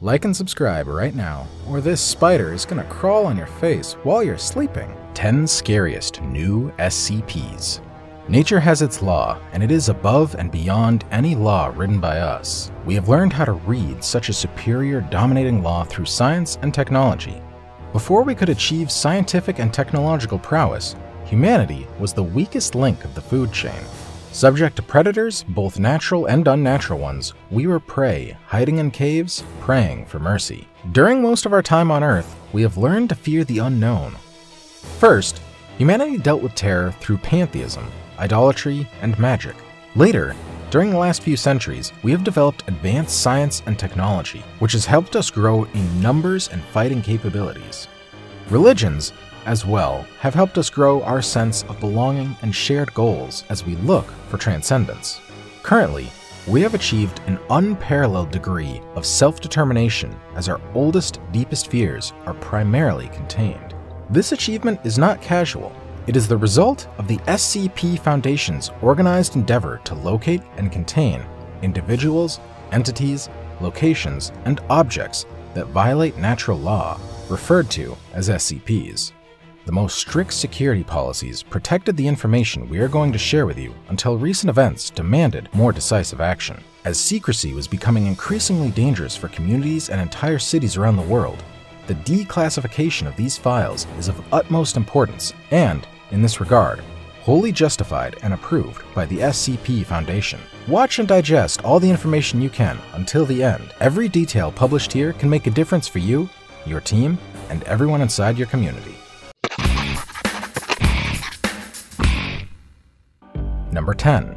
Like and subscribe right now, or this spider is gonna crawl on your face while you're sleeping. 10 Scariest New SCPs. Nature has its law, and it is above and beyond any law written by us. We have learned how to read such a superior, dominating law through science and technology. Before we could achieve scientific and technological prowess, humanity was the weakest link of the food chain. Subject to predators, both natural and unnatural ones, we were prey, hiding in caves, praying for mercy. During most of our time on Earth, we have learned to fear the unknown. First, humanity dealt with terror through pantheism, idolatry, and magic. Later, during the last few centuries, we have developed advanced science and technology, which has helped us grow in numbers and fighting capabilities. Religions, as well, have helped us grow our sense of belonging and shared goals as we look for transcendence. Currently, we have achieved an unparalleled degree of self-determination as our oldest, deepest fears are primarily contained. This achievement is not casual. It is the result of the SCP Foundation's organized endeavor to locate and contain individuals, entities, locations, and objects that violate natural law, referred to as SCPs. The most strict security policies protected the information we are going to share with you until recent events demanded more decisive action. As secrecy was becoming increasingly dangerous for communities and entire cities around the world, the declassification of these files is of utmost importance and, in this regard, wholly justified and approved by the SCP Foundation. Watch and digest all the information you can until the end. Every detail published here can make a difference for you, your team, and everyone inside your community. Number 10.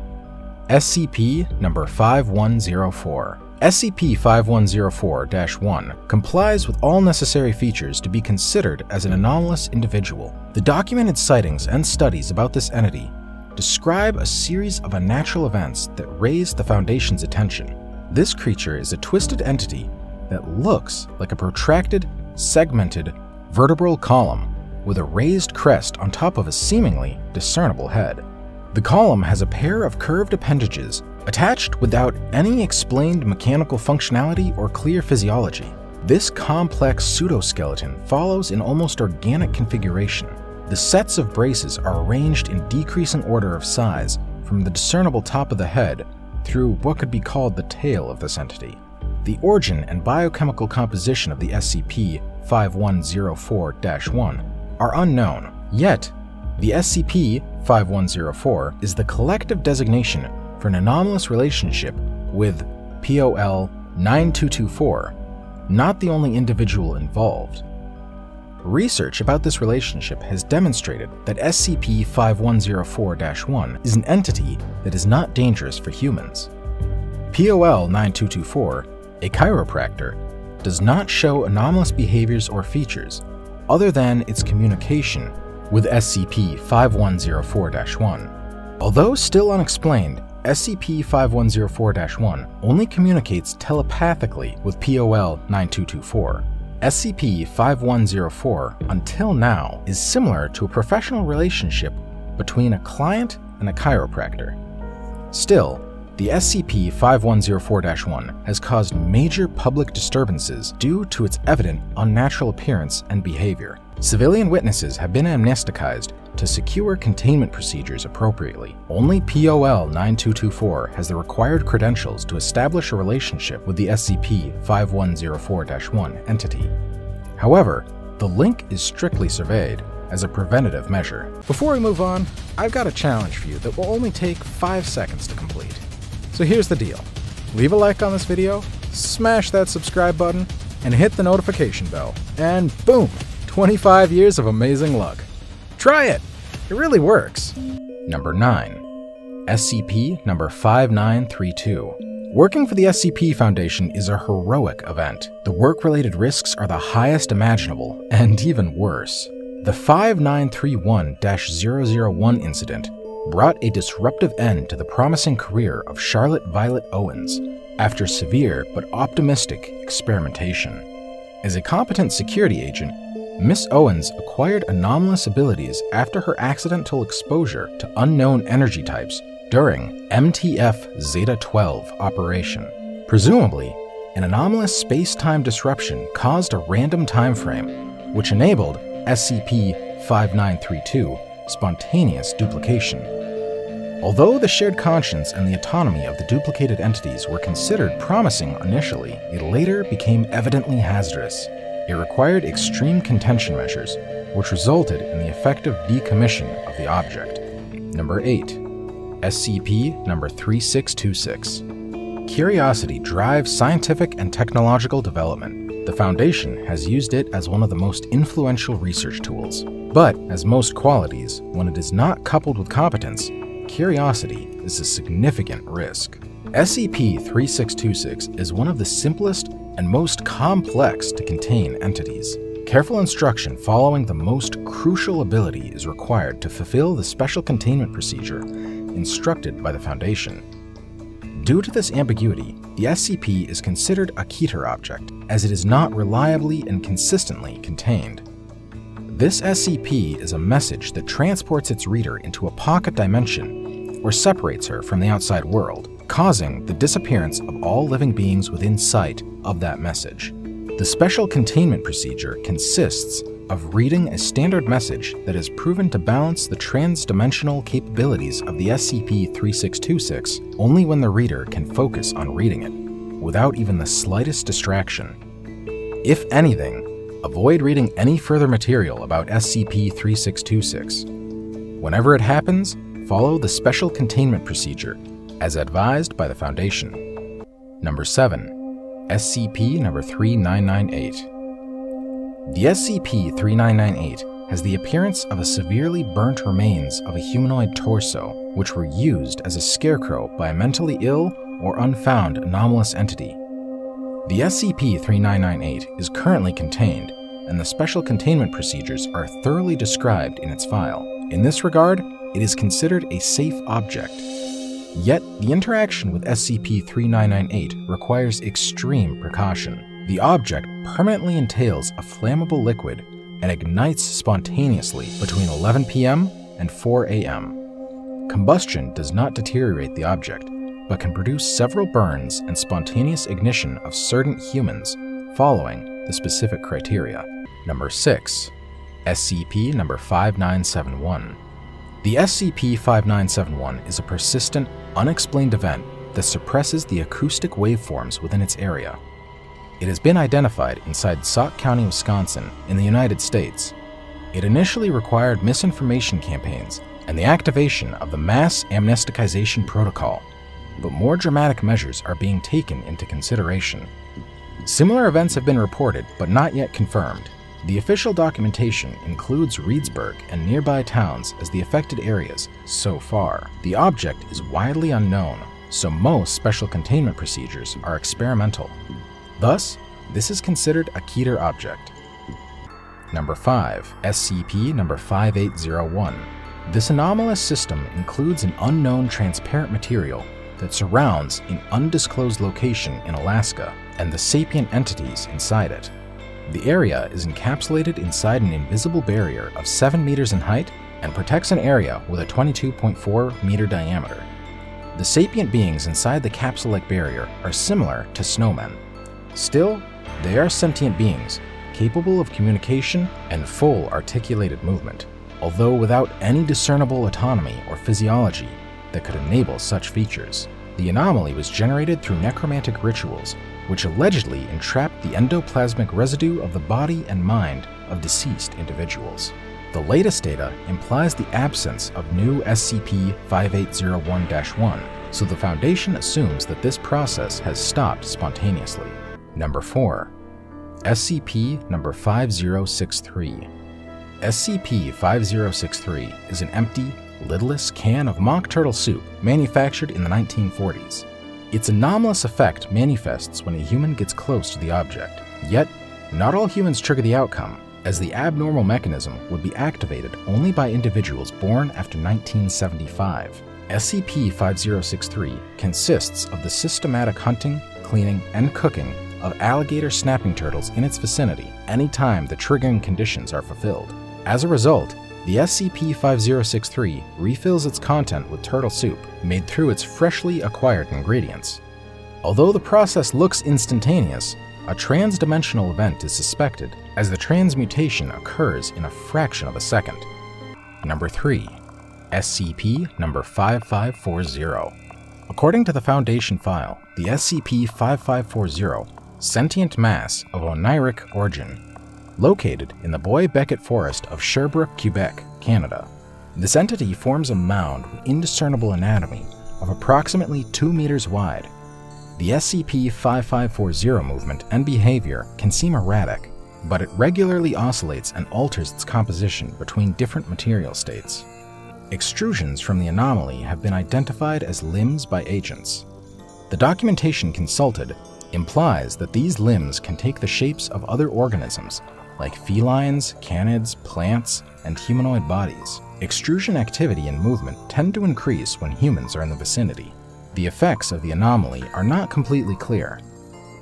SCP number 5104. SCP-5104-1 complies with all necessary features to be considered as an anomalous individual. The documented sightings and studies about this entity describe a series of unnatural events that raised the Foundation's attention. This creature is a twisted entity that looks like a protracted, segmented, vertebral column with a raised crest on top of a seemingly discernible head. The column has a pair of curved appendages attached without any explained mechanical functionality or clear physiology. This complex pseudoskeleton follows an almost organic configuration. The sets of braces are arranged in decreasing order of size from the discernible top of the head through what could be called the tail of this entity. The origin and biochemical composition of the SCP-5104-1 are unknown, yet the SCP-5104 is the collective designation for an anomalous relationship with POL-9224, not the only individual involved. Research about this relationship has demonstrated that SCP-5104-1 is an entity that is not dangerous for humans. POL-9224, a chiropractor, does not show anomalous behaviors or features other than its communication with SCP-5104-1. Although still unexplained, SCP-5104-1 only communicates telepathically with POL-9224. SCP-5104, until now, is similar to a professional relationship between a client and a chiropractor. Still, the SCP-5104-1 has caused major public disturbances due to its evident unnatural appearance and behavior. Civilian witnesses have been amnesticized to secure containment procedures appropriately. Only POL-9224 has the required credentials to establish a relationship with the SCP-5104-1 entity. However, the link is strictly surveyed as a preventative measure. Before we move on, I've got a challenge for you that will only take 5 seconds to complete. So here's the deal. Leave a like on this video, smash that subscribe button, and hit the notification bell. And boom! 25 years of amazing luck. Try it! It really works. Number 9. SCP number 5932. Working for the SCP Foundation is a heroic event. The work-related risks are the highest imaginable, and even worse. The 5931-001 incident brought a disruptive end to the promising career of Charlotte Violet Owens after severe but optimistic experimentation. As a competent security agent, Miss Owens acquired anomalous abilities after her accidental exposure to unknown energy types during MTF Zeta-12 operation. Presumably, An anomalous space-time disruption caused a random time frame, which enabled SCP-5932 spontaneous duplication. Although the shared conscience and the autonomy of the duplicated entities were considered promising initially, it later became evidently hazardous. It required extreme contention measures, which resulted in the effective decommission of the object. Number 8. SCP number 3626. Curiosity drives scientific and technological development. The Foundation has used it as one of the most influential research tools. But, as most qualities, when it is not coupled with competence, curiosity is a significant risk. SCP-3626 is one of the simplest and most complex to contain entities. Careful instruction following the most crucial ability is required to fulfill the special containment procedure instructed by the Foundation. Due to this ambiguity, the SCP is considered a Keter object, as it is not reliably and consistently contained. This SCP is a message that transports its reader into a pocket dimension or separates her from the outside world, causing the disappearance of all living beings within sight of that message. The special containment procedure consists of reading a standard message that is proven to balance the trans-dimensional capabilities of the SCP-3626 only when the reader can focus on reading it, without even the slightest distraction. If anything, avoid reading any further material about SCP-3626. Whenever it happens, follow the special containment procedure as advised by the Foundation. Number 7. SCP number 3998. The SCP-3998 has the appearance of a severely burnt remains of a humanoid torso, which were used as a scarecrow by a mentally ill or unfound anomalous entity. The SCP-3998 is currently contained, and the special containment procedures are thoroughly described in its file. In this regard, it is considered a safe object. Yet, the interaction with SCP-3998 requires extreme precaution. The object permanently entails a flammable liquid and ignites spontaneously between 11 p.m. and 4 a.m. Combustion does not deteriorate the object, but can produce several burns and spontaneous ignition of certain humans following the specific criteria. Number 6. SCP number 5971. The SCP-5971 is a persistent, unexplained event that suppresses the acoustic waveforms within its area. It has been identified inside Sauk County, Wisconsin, in the United States. It initially required misinformation campaigns and the activation of the Mass Amnesticization Protocol, but more dramatic measures are being taken into consideration. Similar events have been reported, but not yet confirmed. The official documentation includes Reedsburg and nearby towns as the affected areas so far. The object is widely unknown, so most special containment procedures are experimental. Thus, this is considered a Keter object. Number 5. SCP number 5801. This anomalous system includes an unknown transparent material that surrounds an undisclosed location in Alaska and the sapient entities inside it. The area is encapsulated inside an invisible barrier of 7 meters in height and protects an area with a 22.4 meter diameter. The sapient beings inside the capsule-like barrier are similar to snowmen. Still, they are sentient beings, capable of communication and full articulated movement, although without any discernible autonomy or physiology that could enable such features. The anomaly was generated through necromantic rituals, which allegedly entrapped the endoplasmic residue of the body and mind of deceased individuals. The latest data implies the absence of new SCP-5801-1, so the Foundation assumes that this process has stopped spontaneously. Number 4. SCP number 5063. SCP-5063 is an empty, lidless can of mock turtle soup manufactured in the 1940s. Its anomalous effect manifests when a human gets close to the object. Yet, not all humans trigger the outcome, as the abnormal mechanism would be activated only by individuals born after 1975. SCP-5063 consists of the systematic hunting, cleaning, and cooking of alligator snapping turtles in its vicinity anytime the triggering conditions are fulfilled. As a result, the SCP-5063 refills its content with turtle soup made through its freshly acquired ingredients. Although the process looks instantaneous, a transdimensional event is suspected as the transmutation occurs in a fraction of a second. Number 3. SCP number 5540. According to the Foundation file, the SCP-5540, sentient mass of oniric origin, located in the Bois Becket Forest of Sherbrooke, Quebec, Canada. This entity forms a mound with indiscernible anatomy of approximately 2 meters wide. The SCP-5540 movement and behavior can seem erratic, but it regularly oscillates and alters its composition between different material states. Extrusions from the anomaly have been identified as limbs by agents. The documentation consulted implies that these limbs can take the shapes of other organisms, like felines, canids, plants, and humanoid bodies. Extrusion activity and movement tend to increase when humans are in the vicinity. The effects of the anomaly are not completely clear.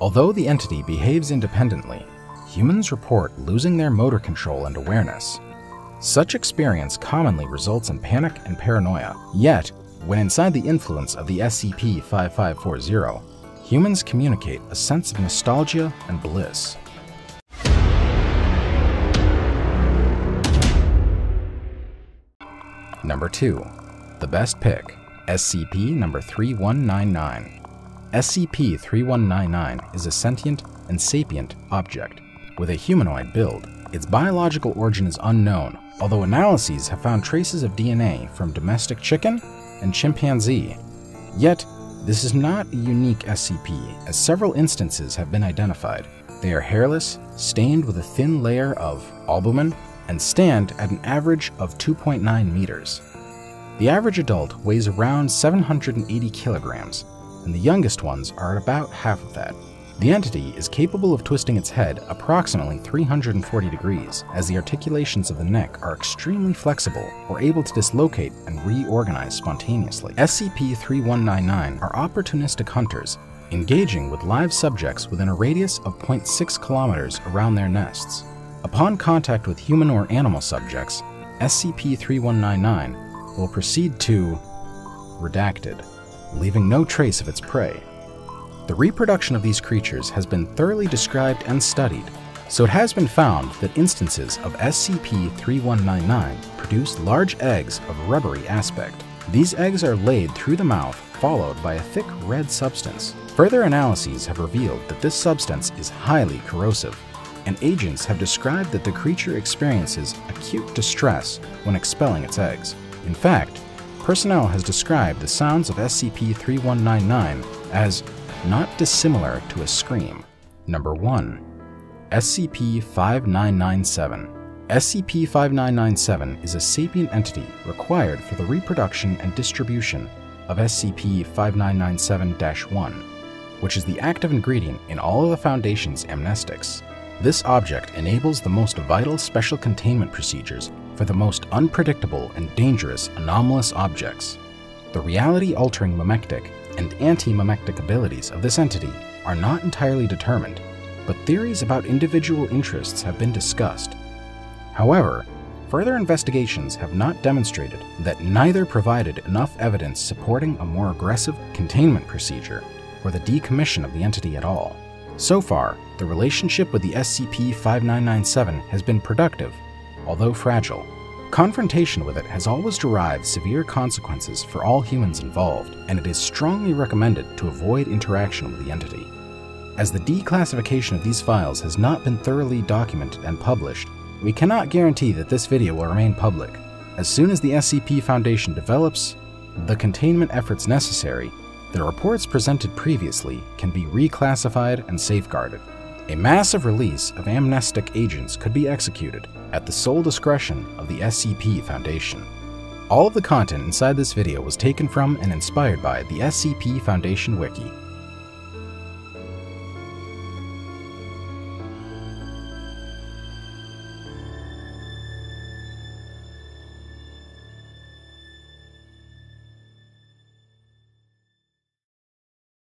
Although the entity behaves independently, humans report losing their motor control and awareness. Such experience commonly results in panic and paranoia. Yet, when inside the influence of the SCP-5540, humans communicate a sense of nostalgia and bliss. Number 2. The best pick, SCP number 3199. SCP-3199 is a sentient and sapient object with a humanoid build. Its biological origin is unknown, although analyses have found traces of DNA from domestic chicken and chimpanzee. Yet, this is not a unique SCP, as several instances have been identified. They are hairless, stained with a thin layer of albumin, and stand at an average of 2.9 meters. The average adult weighs around 780 kilograms, and the youngest ones are at about half of that. The entity is capable of twisting its head approximately 340 degrees, as the articulations of the neck are extremely flexible or able to dislocate and reorganize spontaneously. SCP-3199 are opportunistic hunters, engaging with live subjects within a radius of 0.6 kilometers around their nests. Upon contact with human or animal subjects, SCP-3199 will proceed to redacted, leaving no trace of its prey. The reproduction of these creatures has been thoroughly described and studied, so it has been found that instances of SCP-3199 produce large eggs of rubbery aspect. These eggs are laid through the mouth, followed by a thick red substance. Further analyses have revealed that this substance is highly corrosive, and agents have described that the creature experiences acute distress when expelling its eggs. In fact, personnel has described the sounds of SCP-3199 as not dissimilar to a scream. Number 1. SCP-5997. SCP-5997 is a sapient entity required for the reproduction and distribution of SCP-5997-1, which is the active ingredient in all of the Foundation's amnestics. This object enables the most vital special containment procedures for the most unpredictable and dangerous anomalous objects. The reality-altering memectic and anti-memectic abilities of this entity are not entirely determined, but theories about individual interests have been discussed. However, further investigations have not demonstrated that neither provided enough evidence supporting a more aggressive containment procedure or the decommission of the entity at all. So far, the relationship with the SCP-5997 has been productive, although fragile. Confrontation with it has always derived severe consequences for all humans involved, and it is strongly recommended to avoid interaction with the entity. As the declassification of these files has not been thoroughly documented and published, we cannot guarantee that this video will remain public. As soon as the SCP Foundation develops the containment efforts necessary, the reports presented previously can be reclassified and safeguarded. A massive release of amnestic agents could be executed at the sole discretion of the SCP Foundation. All of the content inside this video was taken from and inspired by the SCP Foundation Wiki.